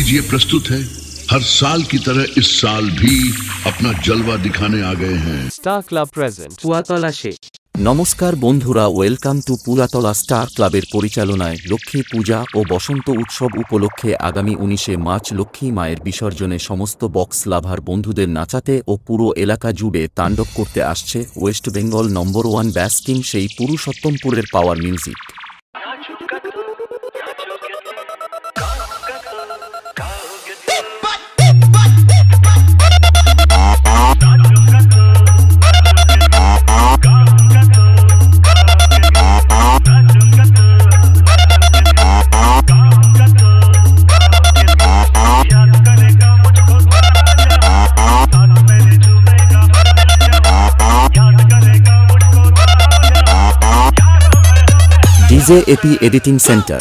लीजिए प्रस्तुत है, हर साल की तरह इस साल भी अपना जलवा दिखाने आ गए हैं स्टार क्लब प्रेजेंट पुआतला से। নমস্কার বন্ধুরা, ওয়েলকাম টু পুরাতলা স্টার ক্লাবের পরিচালনায় লক্ষ্মী পূজা ও বসন্ত উৎসব উপলক্ষে আগামী 19শে মার্চ লক্ষ্মী মায়ের বিসর্জনে সমস্ত বক্স লাভার বন্ধুদের নাচাতে ও পুরো এলাকা জুড়ে তাণ্ডব করতে আসছে ওয়েস্ট বেঙ্গল নম্বর 1 ব্যাস কিং সেই পুরুষোত্তমপুরের power music. DJ AP Editing Center।